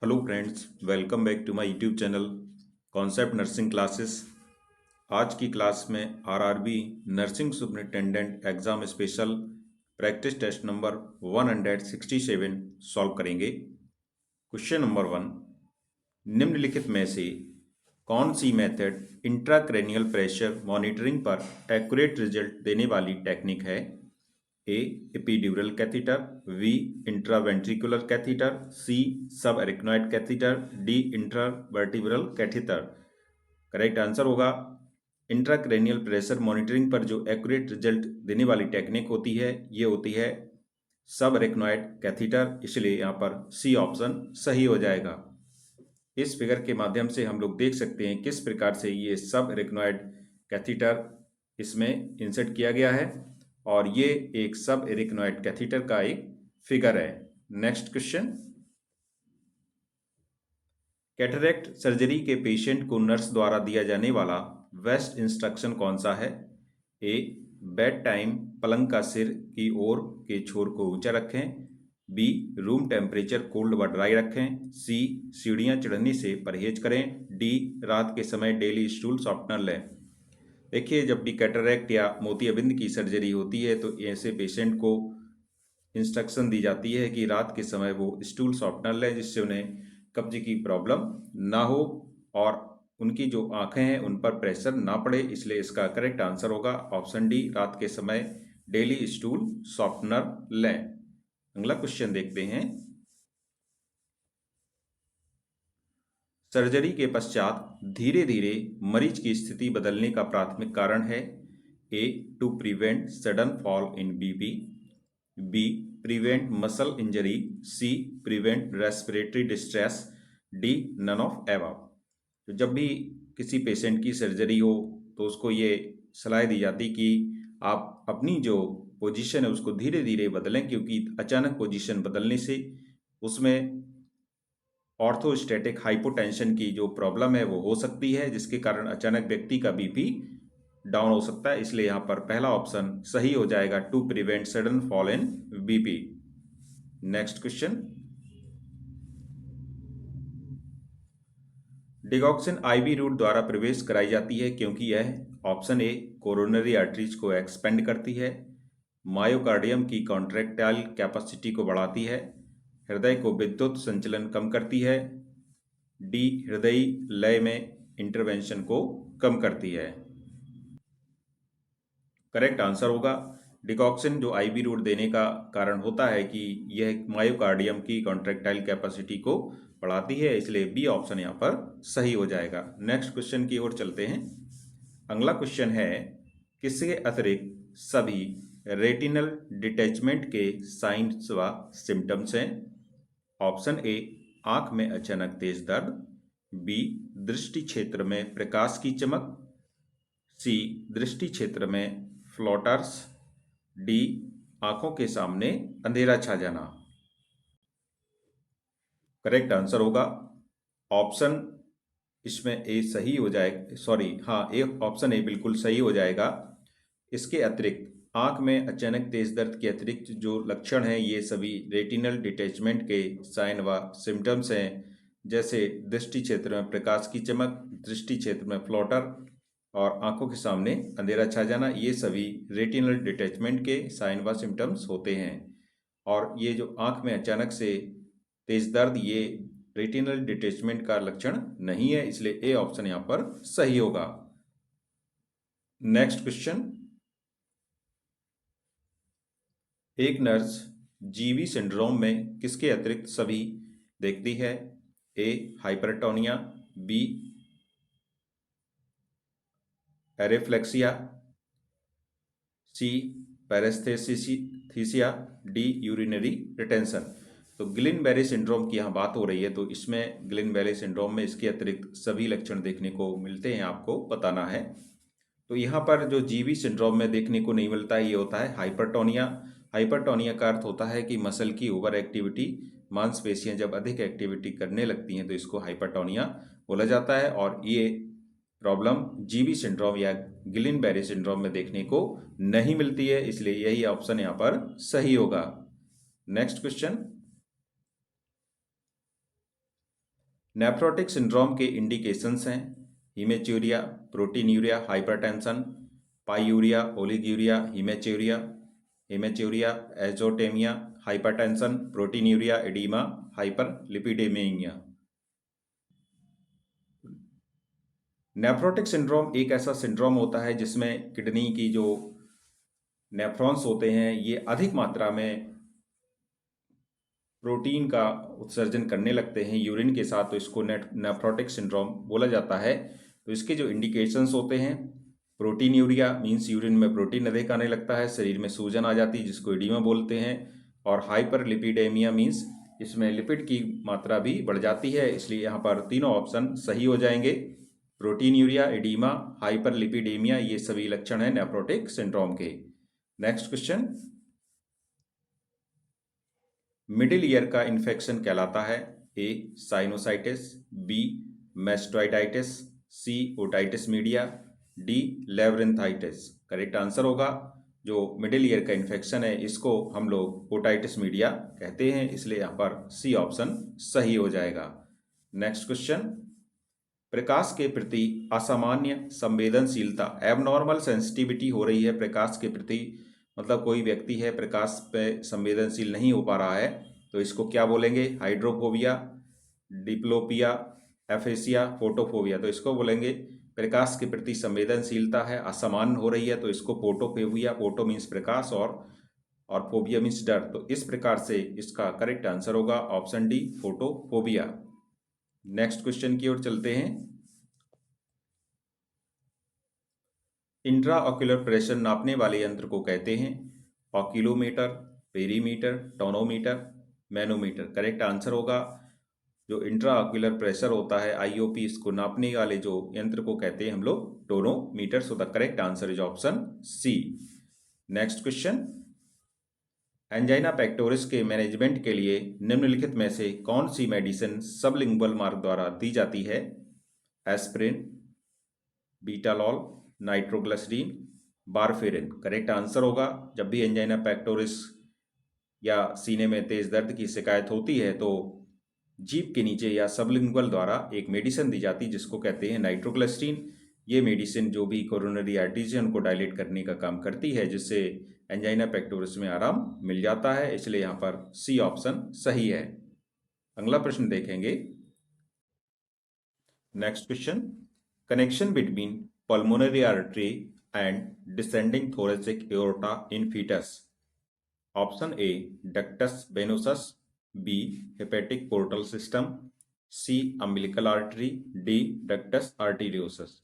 Hello friends, welcome back to my YouTube channel concept nursing classes. आज की class में RRB nursing superintendent exam special practice test number 167 solve करेंगे। Question number 1, निम्नलिखित में से कौन सी मेथड इंट्राक्रैनियल प्रेशर मॉनिटरिंग पर एक्यूरेट रिजल्ट देने वाली टेक्निक है? A epidural catheter, B intraventricular catheter, C subarachnoid catheter, D intravertebral catheter. Correct answer होगा इंट्राक्रेनियल प्रेशर मॉनिटरिंग पर जो एक्यूरेट रिजल्ट देने वाली टेक्निक होती है ये होती है सब एरिकनॉइड कैथीटर, इसलिए यहाँ पर सी ऑप्शन सही हो जाएगा। इस फिगर के माध्यम से हम लोग देख सकते हैं किस प्रकार से ये सब एरिकनॉइड कैथीटर इसमें इंसर्ट किया गया है और ये एक सब एरिकनॉइड कैथीटर का एक फिगर है। नेक्स्ट क्वेश्चन, कैटरेक्ट सर्जरी के पेशेंट को नर्स द्वारा दिया जाने वाला बेस्ट इंस्ट्रक्शन कौन सा है? ए बेड टाइम पलंग का सिर की ओर के छोर को ऊंचा रखें, बी रूम टेम्परेचर कोल्ड व ड्राई रखें, सी सीढ़ियां चढ़ने से परहेज करें, डी रात के समय डेली स्टूल सॉफ्टनर लें। देखिए, जब भी कैटरेक्ट या मोतियाबिंद की सर्जरी होती है तो ऐसे पेशेंट को इंस्ट्रक्शन दी जाती है कि रात के समय वो स्टूल सॉफ्टनर लें जिससे उन्हें कब्ज की प्रॉब्लम ना हो और उनकी जो आंखें हैं उन पर प्रेशर ना पड़े। इसलिए इसका करेक्ट आंसर होगा ऑप्शन डी, रात के समय डेली स्टूल सॉफ्टनर लें। अगला क्वेश्चन देखते हैं। सर्जरी के पश्चात धीरे धीरे मरीज की स्थिति बदलने का प्राथमिक कारण है? A to prevent sudden fall in BP, B prevent muscle injury, C prevent respiratory distress, D none of above. तो जब भी किसी पेशेंट की सर्जरी हो तो उसको ये सलाह दी जाती कि आप अपनी जो पोजीशन है उसको धीरे धीरे बदलें, क्योंकि अचानक पोजीशन बदलने से उसमें ऑर्थोस्टैटिक हाइपोटेंशन की जो प्रॉब्लम है वो हो सकती है, जिसके कारण अचानक व्यक्ति का बीपी डाउन हो सकता है। इसलिए यहाँ पर पहला ऑप्शन सही हो जाएगा, to prevent sudden fall in BP. Next question, digoxin IV route द्वारा प्रवेश कराई जाती है क्योंकि यह ऑप्शन ए कोरोनरी आर्टरीज को एक्सपेंड करती है, मायोकार्डियम की कॉन्ट्रैक्टाइल कैपेसिटी को बढ़ाती है, हृदय को विद्युत संचलन कम करती है, डी हृदय लय में इंटरवेंशन को कम करती है। करेक्ट आंसर होगा डिकॉक्सिन जो आईवी रूट देने का कारण होता है कि यह मायोकार्डियम की कॉन्ट्रैक्टाइल कैपेसिटी को बढ़ाती है, इसलिए बी ऑप्शन यहाँ पर सही हो जाएगा। नेक्स्ट क्वेश्चन की ओर चलते हैं। अगला क्वेश्चन है, किसके अतिरिक्त सभी रेटिनल डिटैचमेंट के साइंस व सिम्टम्स हैं? ऑप्शन ए आंख में अचानक तेज दर्द, बी दृष्टि क्षेत्र में प्रकाश की चमक, सी दृष्टि क्षेत्र में फ्लोटर्स, डी आंखों के सामने अंधेरा छा जाना। करेक्ट आंसर होगा ऑप्शन इसमें ए सही हो जाएगा, सॉरी हाँ ए ऑप्शन ए बिल्कुल सही हो जाएगा। इसके अतिरिक्त आंख में अचानक तेज दर्द के अतिरिक्त जो लक्षण हैं ये सभी रेटिनल डिटैचमेंट के साइन व सिम्टम्स हैं, जैसे दृष्टि क्षेत्र में प्रकाश की चमक, दृष्टि क्षेत्र में फ्लोटर और आंखों के सामने अंधेरा छा जाना, ये सभी रेटिनल डिटैचमेंट के साइन व सिम्टम्स होते हैं। और ये जो आंख में अचानक से तेज दर्द ये रेटिनल डिटैचमेंट का लक्षण नहीं है, इसलिए ए ऑप्शन यहाँ पर सही होगा। नेक्स्ट क्वेश्चन, एक नर्स जीवी सिंड्रोम में किसके अतिरिक्त सभी देखती है? ए हाइपरटोनिया, बी एरेफ्लेक्सिया, सी पैरेस्थेसिया, डी यूरिनरी रिटेंशन। तो गिलिन बेरी सिंड्रोम की यहाँ बात हो रही है, तो इसमें गिलिन बेरी सिंड्रोम में इसके अतिरिक्त सभी लक्षण देखने को मिलते हैं, आपको बताना है। तो यहाँ पर जो जीवी सिंड्रोम में देखने को नहीं मिलता है ये होता है हाइपरटोनिया। हाइपरटोनिया का अर्थ होता है कि मसल की ओवर एक्टिविटी, मांसपेशियां जब अधिक एक्टिविटी करने लगती हैं तो इसको हाइपरटोनिया बोला जाता है, और ये प्रॉब्लम जीवी सिंड्रोम या गिलिन बेरी सिंड्रोम में देखने को नहीं मिलती है, इसलिए यही ऑप्शन यहाँ पर सही होगा। नेक्स्ट क्वेश्चन, नेफ्रोटिक सिंड्रोम के इंडिकेशंस हैं haematuria, proteinuria, hypertension, pyuria, oliguria, haematuria, azotaemia, hypertension, proteinuria, oedema, hyperlipidaemia. Nephrotic syndrome एक ऐसा सिंड्रोम होता है जिसमें किडनी की जो नेफ्रॉन्स होते हैं ये अधिक मात्रा में प्रोटीन का उत्सर्जन करने लगते हैं यूरिन के साथ, तो इसको नेफ्रोटिक सिंड्रोम बोला जाता है। तो इसके जो इंडिकेशंस होते हैं, प्रोटीन यूरिया मीन्स यूरिन में प्रोटीन अधिक आने लगता है, शरीर में सूजन आ जाती है जिसको एडीमा बोलते हैं, और हाइपर लिपिडेमिया मीन्स इसमें लिपिड की मात्रा भी बढ़ जाती है। इसलिए यहाँ पर तीनों ऑप्शन सही हो जाएंगे। Proteinuria, oedema, hyperlipidaemia, ये सभी लक्षण हैं नेफ्रोटिक सिंड्रोम के। नेक्स्ट क्वेश्चन, मिडिल ईयर का इन्फेक्शन कहलाता है A sinusitis, B mastoiditis, C otitis media, D labyrinthitis. Correct answer होगा जो मिडिल ईयर का इन्फेक्शन है इसको हम लोग ओटाइटिस मीडिया कहते हैं, इसलिए यहाँ पर सी ऑप्शन सही हो जाएगा। नेक्स्ट क्वेश्चन, प्रकाश के प्रति असामान्य संवेदनशीलता, एबनॉर्मल सेंसिटिविटी हो रही है प्रकाश के प्रति, मतलब कोई व्यक्ति है प्रकाश पे संवेदनशील नहीं हो पा रहा है, तो इसको क्या बोलेंगे? Hydrophobia, diplopia, aphasia, photophobia. तो इसको बोलेंगे प्रकाश के प्रति संवेदनशीलता है असामान्य हो रही है, तो इसको फोटोफोबिया, फोटो मीन्स प्रकाश और फोबिया मीन्स डर। तो इस प्रकार से इसका करेक्ट आंसर होगा option D photophobia. Next question की ओर चलते हैं। इंट्रा ऑक्यूलर प्रेशर नापने वाले यंत्र को कहते हैं oculometer, perimeter, tonometer, manometer. Correct answer होगा जो इंट्रा ऑक्यूलर प्रेशर होता है आईओपी, इसको नापने वाले जो यंत्र को कहते हैं हम लोग tonometer. So the correct answer is option C. Next question, angina pectoris के मैनेजमेंट के लिए निम्नलिखित में से कौन सी मेडिसिन सबलिंगुअल मार्ग द्वारा दी जाती है? Aspirin, betalol, nitroglycerin, warfarin. Correct answer होगा जब भी एंजाइना पेक्टोरिस या सीने में तेज दर्द की शिकायत होती है तो जीभ के नीचे या सबलिंगुअल द्वारा एक मेडिसिन दी जाती है जिसको कहते हैं नाइट्रोग्लिसरीन। ये मेडिसिन जो भी कोरोनरी आर्टरीज है उनको डायलेट करने का काम करती है, जिससे एंजाइना पेक्टोरिस में आराम मिल जाता है, इसलिए यहाँ पर सी ऑप्शन सही है। अगला प्रश्न देखेंगे। Next question, connection between pulmonary artery and descending thoracic aorta in fetus. Option A ductus venosus, B hepatic portal system, C umbilical artery, D ductus arteriosus.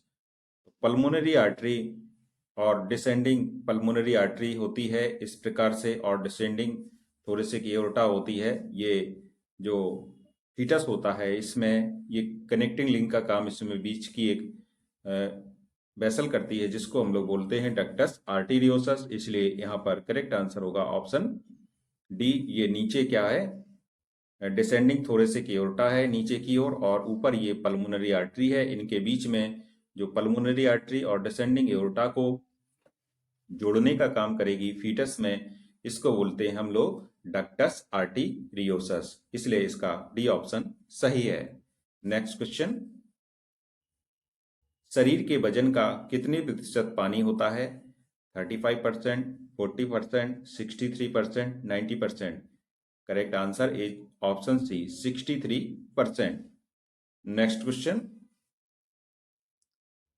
pulmonary artery और डिसेंडिंग पल्मोनरी आर्टरी होती है इस प्रकार से, और descending thoracic aorta होती है। ये जो फीटस होता है इसमें ये कनेक्टिंग लिंक का काम इसमें बीच की एक वेसल करती है जिसको हम लोग बोलते हैं डक्टस आर्टीरियोसस, इसलिए यहाँ पर करेक्ट आंसर होगा ऑप्शन डी। ये नीचे क्या है? डिसेंडिंग थोरेसिक एओर्टा है नीचे की ओर, और ऊपर ये पल्मोनरी आर्टरी है। इनके बीच में जो पल्मोनरी आर्टरी और डिसेंडिंग एओर्टा को जोड़ने का काम करेगी फीटस में, इसको बोलते हैं हम लोग डक्टस आर्टीरियोसस, इसलिए इसका डी ऑप्शन सही है। नेक्स्ट क्वेश्चन, शरीर के वजन का कितने प्रतिशत पानी होता है? 35%, 40%, 63%, 90%। Correct answer is option C 63%। Next question,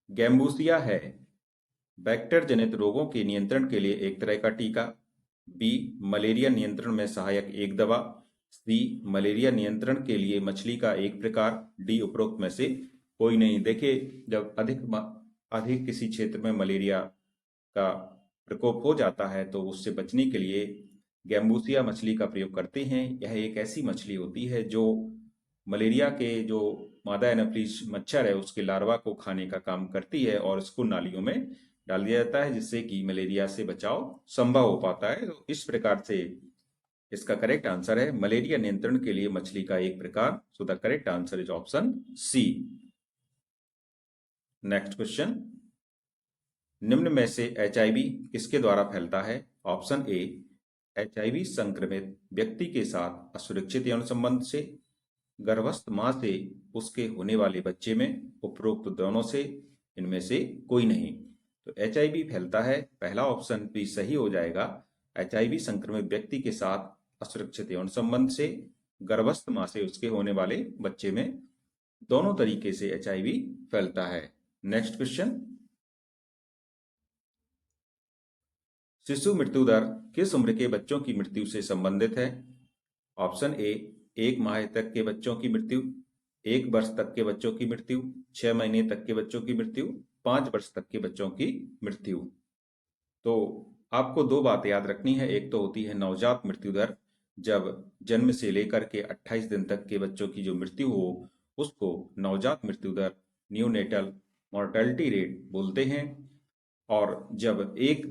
gambusia है बैक्टीरिया जनित रोगों के नियंत्रण के लिए एक तरह का टीका, बी मलेरिया नियंत्रण में सहायक एक दवा, सी मलेरिया नियंत्रण के लिए मछली का एक प्रकार, डी उपरोक्त में से कोई नहीं। देखिए जब अधिक किसी क्षेत्र में मलेरिया का प्रकोप हो जाता है तो उससे बचने के लिए गैम्बूसिया मछली का प्रयोग करते हैं। यह एक ऐसी मछली होती है जो मलेरिया के जो मादा एनाफिलीज मच्छर है उसके लार्वा को खाने का काम करती है, और इसको नालियों में डाल दिया जाता है जिससे कि मलेरिया से बचाव संभव हो पाता है। तो इस प्रकार से इसका करेक्ट आंसर है मलेरिया नियंत्रण के लिए मछली का एक प्रकार। So the correct answer is option C. Next question, निम्न में से एचआईवी किसके द्वारा फैलता है? ऑप्शन ए एचआईवी संक्रमित व्यक्ति के साथ असुरक्षित यौन संबंध से, गर्भस्थ मां से उसके होने वाले बच्चे में उपरोक्त दोनों से इनमें से कोई नहीं। तो एचआईवी फैलता है, पहला ऑप्शन भी सही हो जाएगा। एचआईवी संक्रमित व्यक्ति के साथ असुरक्षित यौन संबंध से, गर्भस्थ मां से उसके होने वाले बच्चे में, दोनों तरीके से एचआईवी फैलता है। नेक्स्ट क्वेश्चन, शिशु मृत्यु दर किस उम्र के बच्चों की मृत्यु से संबंधित है? ऑप्शन ए 1 माह तक के बच्चों की मृत्यु, 1 वर्ष तक के बच्चों की मृत्यु, 6 महीने तक के बच्चों की मृत्यु, 5 वर्ष तक के बच्चों की मृत्यु। तो आपको दो बात याद रखनी है। एक तो होती है नवजात मृत्यु दर, जब जन्म से लेकर के 28 दिन तक के बच्चों की जो मृत्यु हो उसको नवजात मृत्यु दर, न्यूनेटल मॉर्टेलिटी रेट बोलते हैं। और जब 1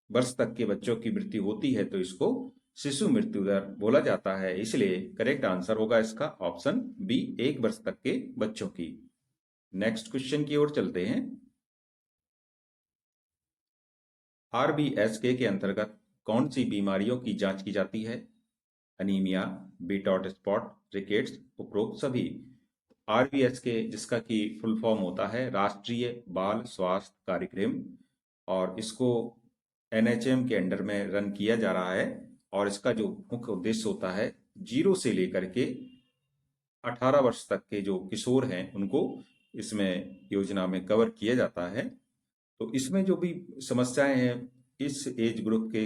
वर्ष तक के बच्चों की मृत्यु होती है तो इसको शिशु मृत्यु दर बोला जाता है। इसलिए करेक्ट आंसर होगा इसका ऑप्शन बी, 1 वर्ष तक के बच्चों की। नेक्स्ट क्वेश्चन की ओर चलते हैं। आरबीएसके के अंतर्गत कौन सी बीमारियों की जांच की जाती है? अनीमिया, बीटॉट स्पॉट, रिकेट्स, उपरोक्त सभी। आरबीएसके जिसका कि फुल फॉर्म होता है राष्ट्रीय बाल स्वास्थ्य कार्यक्रम, और इसको एनएचएम के अंडर में रन किया जा रहा है। और इसका जो मुख्य उद्देश्य होता है 0 से लेकर के 18 वर्ष तक के जो किशोर हैं उनको इसमें योजना में कवर किया जाता है। तो इसमें जो भी समस्याएं हैं इस एज ग्रुप के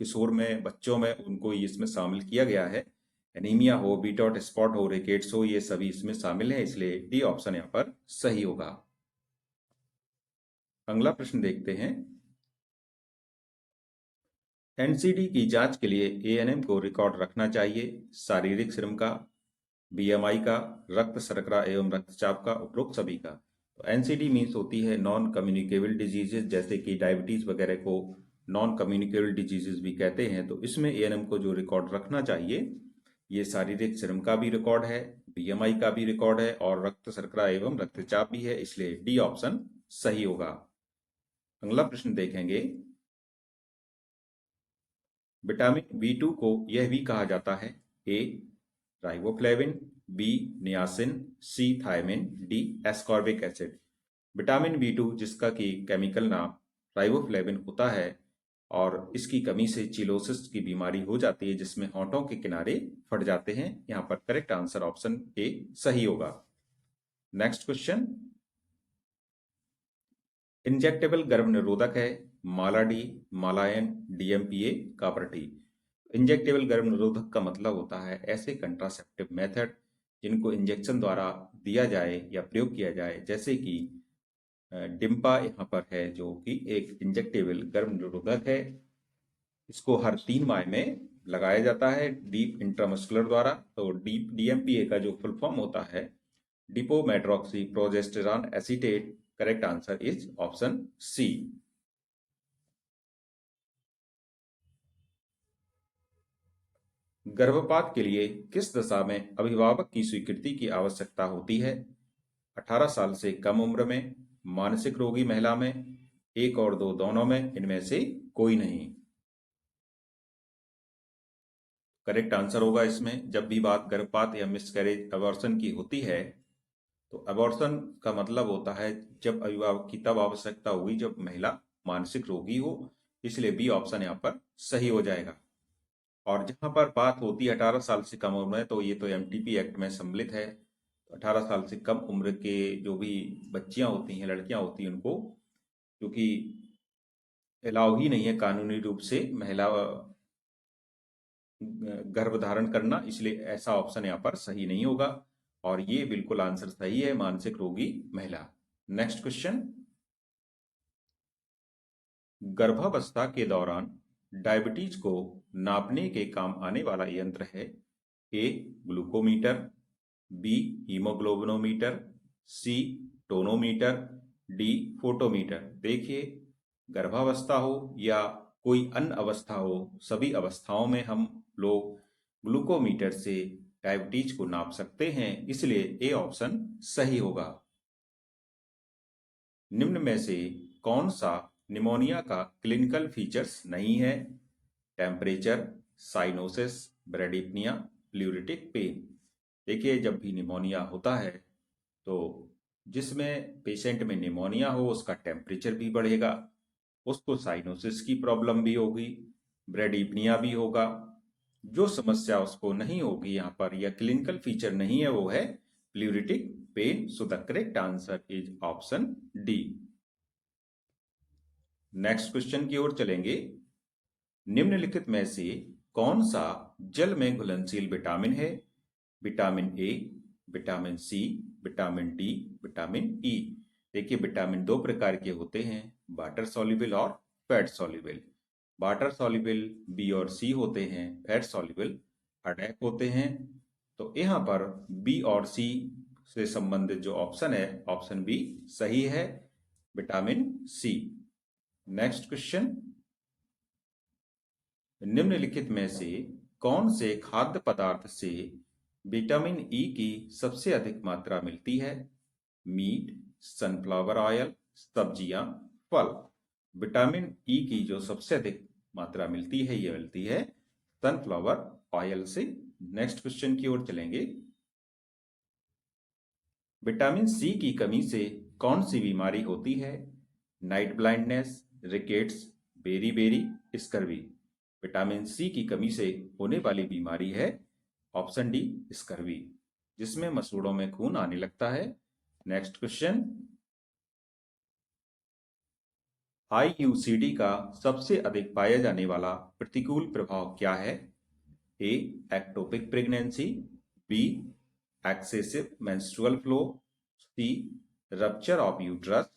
किशोर में, बच्चों में, उनको इसमें शामिल किया गया है। एनीमिया हो, बीटॉट स्पॉट हो, रिकेट्स हो, ये सभी इसमें शामिल है। इसलिए डी ऑप्शन यहाँ पर सही होगा। अगला प्रश्न देखते हैं। एनसीडी की जांच के लिए एएनएम को रिकॉर्ड रखना चाहिए शारीरिक श्रम का, बीएमआई का, रक्त शर्करा एवं रक्तचाप का, उपरोक्त सभी का। तो एनसीडी मीन्स होती है नॉन कम्युनिकेबल डिजीजेज, जैसे कि डायबिटीज वगैरह को नॉन कम्युनिकेबल डिजीजेज भी कहते हैं। तो इसमें एएनएम को जो रिकॉर्ड रखना चाहिए ये शारीरिक श्रम का भी रिकॉर्ड है, बीएमआई का भी रिकॉर्ड है और रक्त शर्करा एवं रक्तचाप भी है। इसलिए डी ऑप्शन सही होगा। अगला प्रश्न देखेंगे। विटामिन बी2 को यह भी कहा जाता है A riboflavin, B niacin, C thiamine, D ascorbic acid. Vitamin B two जिसका कि केमिकल नाम राइबोफ्लेविन होता है और इसकी कमी से चिलोसिस की बीमारी हो जाती है जिसमें होंठों के किनारे फट जाते हैं। यहाँ पर करेक्ट आंसर ऑप्शन ए सही होगा। नेक्स्ट क्वेश्चन, इंजेक्टेबल गर्भ निरोधक है Mala D, Mala N, DMPA, copper T. Injectable गर्भ निरोधक का मतलब होता है ऐसे कंट्रासेप्टिव मेथड जिनको इंजेक्शन द्वारा दिया जाए या प्रयोग किया जाए, जैसे कि डिम्पा यहाँ पर है जो कि एक इंजेक्टेबल गर्भ निरोधक है। इसको हर 3 माह में लगाया जाता है डीप इंट्रामस्कुलर द्वारा। तो डीप डीएमपीए का जो फुल फॉर्म होता है depot medroxy progesterone acetate. Correct answer is option C. गर्भपात के लिए किस दशा में अभिभावक की स्वीकृति की आवश्यकता होती है? 18 साल से कम उम्र में, मानसिक रोगी महिला में, 1 और 2 दोनों में, इनमें से कोई नहीं। करेक्ट आंसर होगा इसमें जब भी बात गर्भपात या मिसकैरेज अबॉर्शन की होती है तो अबॉर्शन का मतलब होता है जब अभिभावक की तब आवश्यकता हुई जब महिला मानसिक रोगी हो। इसलिए बी ऑप्शन यहाँ पर सही हो जाएगा। और जहां पर बात होती है 18 साल से कम उम्र में, तो ये तो एमटीपी एक्ट में सम्मिलित है। तो 18 साल से कम उम्र के जो भी बच्चियां होती हैं, लड़कियां होती हैं, उनको क्योंकि अलाउ ही नहीं है कानूनी रूप से महिला गर्भ धारण करना, इसलिए ऐसा ऑप्शन यहाँ पर सही नहीं होगा। और ये बिल्कुल आंसर सही है, मानसिक रोगी महिला। नेक्स्ट क्वेश्चन, गर्भावस्था के दौरान डायबिटीज को नापने के काम आने वाला यंत्र है ए ग्लूकोमीटर, बी हीमोग्लोबिनोमीटर, सी टोनोमीटर, डी फोटोमीटर। देखिए, गर्भावस्था हो या कोई अन्य अवस्था हो, सभी अवस्थाओं में हम लोग ग्लूकोमीटर से डायबिटीज को नाप सकते हैं। इसलिए ए ऑप्शन सही होगा। निम्न में से कौन सा निमोनिया का क्लिनिकल फीचर्स नहीं है? Temperature, cyanosis, bradypnoea, pleuritic pain. देखिए, जब भी निमोनिया होता है तो जिसमें पेशेंट में निमोनिया हो उसका टेम्परेचर भी बढ़ेगा, उसको साइनोसिस की प्रॉब्लम भी होगी, ब्रेडीपनिया भी होगा। जो समस्या उसको नहीं होगी यहाँ पर, या क्लिनिकल फीचर नहीं है, वो है pleuritic pain. So the correct answer is option D. Next question की ओर चलेंगे। निम्नलिखित में से कौन सा जल में घुलनशील विटामिन है? Vitamin A, vitamin C, vitamin D, vitamin E. देखिए, विटामिन दो प्रकार के होते हैं, वाटर सॉल्युबल और fat soluble. Water soluble B और सी होते हैं, फैट सॉल्युबल अडैक होते हैं। तो यहाँ पर बी और सी से संबंधित जो ऑप्शन है, ऑप्शन बी सही है, विटामिन सी। Next question. निम्नलिखित में से कौन से खाद्य पदार्थ से विटामिन ई की सबसे अधिक मात्रा मिलती है? मीट, सनफ्लावर ऑयल, सब्जियां, फल। विटामिन ई की जो सबसे अधिक मात्रा मिलती है, ये मिलती है सनफ्लावर ऑयल से। नेक्स्ट क्वेश्चन की ओर चलेंगे। विटामिन सी की कमी से कौन सी बीमारी होती है? Night blindness, rickets, beri beri, scurvy. Vitamin C की कमी से होने वाली बीमारी है ऑप्शन डी स्कर्वी, जिसमें मसूड़ों में खून आने लगता है। Next question. आईयूसीडी का सबसे अधिक पाया जाने वाला प्रतिकूल प्रभाव क्या है? A ectopic pregnancy, B excessive menstrual flow, C rupture of uterus,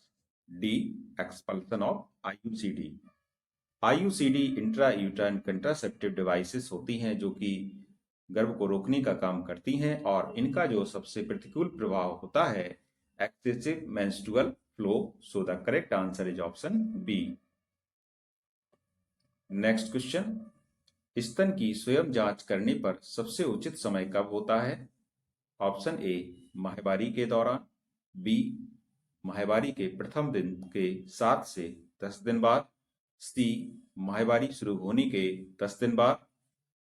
D expulsion of IUCD. IUCD intrauterine contraceptive devices होती हैं जो कि गर्भ को रोकने का काम करती हैं, और इनका जो सबसे प्रतिकूल प्रभाव होता है excessive menstrual flow. So the correct answer is option B. Next question. स्तन की स्वयं जांच करने पर सबसे उचित समय कब होता है? ऑप्शन ए माहवारी के दौरान, बी माहवारी के प्रथम दिन के 7 से 10 दिन बाद, सी माहवारी शुरू होने के 10 दिन बाद,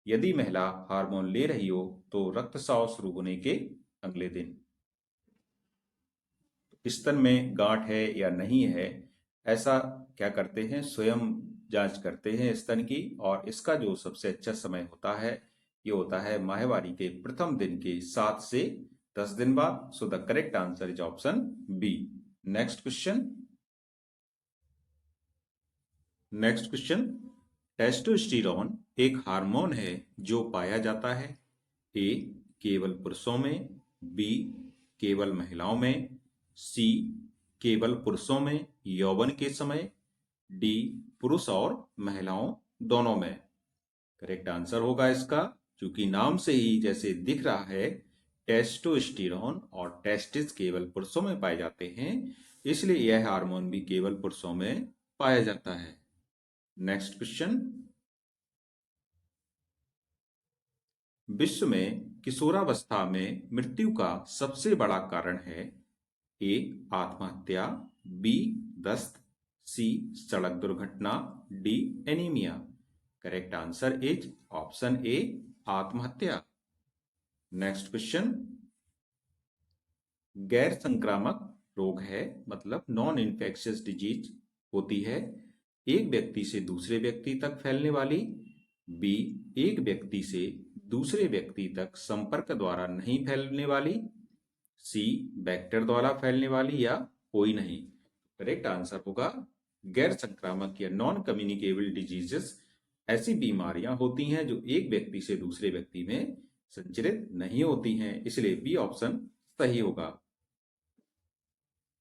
यदि महिला हार्मोन ले रही हो तो रक्तस्राव शुरू होने के अगले दिन। स्तन में गांठ है या नहीं है, ऐसा क्या करते हैं, स्वयं जांच करते हैं स्तन की, और इसका जो सबसे अच्छा समय होता है ये होता है माहवारी के प्रथम दिन के 7 से 10 दिन बाद। So the correct answer is option B. Next question. Next question. Testosterone एक हार्मोन है जो पाया जाता है ए केवल पुरुषों में, बी केवल महिलाओं में, सी केवल पुरुषों में यौवन के समय, डी पुरुष और महिलाओं दोनों में। करेक्ट आंसर होगा इसका, क्योंकि नाम से ही जैसे दिख रहा है टेस्टोस्टेरोन और टेस्टिस केवल पुरुषों में पाए जाते हैं, इसलिए यह हार्मोन भी केवल पुरुषों में पाया जाता है। Next question. विश्व में किशोरावस्था में मृत्यु का सबसे बड़ा कारण है ए आत्महत्या, बी दस्त, सी सड़क दुर्घटना, D anaemia. Correct answer is option A आत्महत्या। Next question. गैर संक्रामक रोग है, मतलब नॉन इन्फेक्शियस डिजीज होती है, एक व्यक्ति से दूसरे व्यक्ति तक फैलने वाली, बी एक व्यक्ति से दूसरे व्यक्ति तक संपर्क द्वारा नहीं फैलने वाली, सी बैक्टीरिया द्वारा फैलने वाली, या कोई नहीं। करेक्ट आंसर होगा गैर संक्रामक या नॉन कम्युनिकेबल डिजीजेस ऐसी बीमारियां होती हैं जो एक व्यक्ति से दूसरे व्यक्ति में संचरित नहीं होती हैं, इसलिए बी ऑप्शन सही होगा।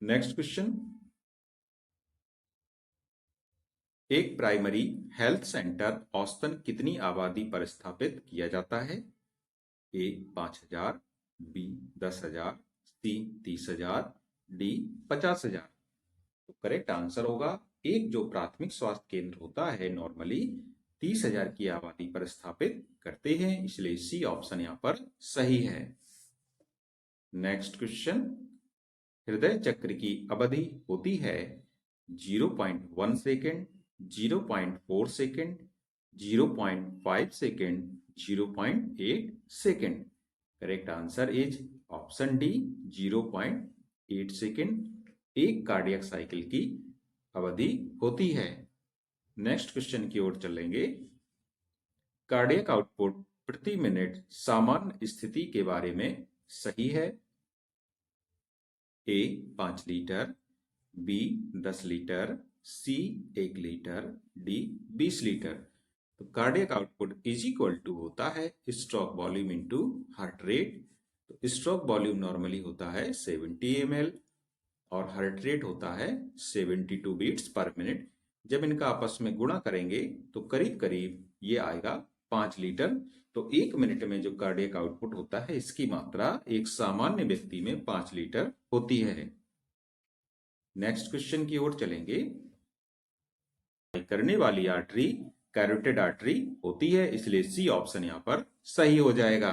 Next question. एक प्राइमरी हेल्थ सेंटर औसतन कितनी आबादी पर स्थापित किया जाता है? ए 5,000, बी 10,000, सी 30,000, डी 50,000। तो करेक्ट आंसर होगा, एक जो प्राथमिक स्वास्थ्य केंद्र होता है नॉर्मली 30,000 की आबादी पर स्थापित करते हैं, इसलिए सी ऑप्शन यहां पर सही है। Next question. हृदय चक्र की अवधि होती है 0.1 second, 0.4 second, 0.5 second, 0.8 second. Correct answer is option D, 0.8 second एक कार्डियक साइकिल की अवधि होती है। नेक्स्ट क्वेश्चन की ओर चलेंगे। कार्डियक आउटपुट प्रति मिनट सामान्य स्थिति के बारे में सही है। A 5 litre, B 10 litre, C 1 litre, D 20 litre. तो cardiac output is equal to होता है stroke volume into heart rate. तो स्ट्रोक वॉल्यूम नॉर्मली होता है 70 ml और हार्ट रेट होता है 72 बीट्स पर मिनट। जब इनका आपस में गुणा करेंगे तो करीब करीब ये आएगा 5 लीटर। तो एक मिनट में जो कार्डियक आउटपुट होता है इसकी मात्रा एक सामान्य व्यक्ति में 5 लीटर होती है। नेक्स्ट क्वेश्चन की ओर चलेंगे। करने वाली आर्टरी कैरोटिड आर्टरी होती है, इसलिए सी ऑप्शन यहां पर सही हो जाएगा।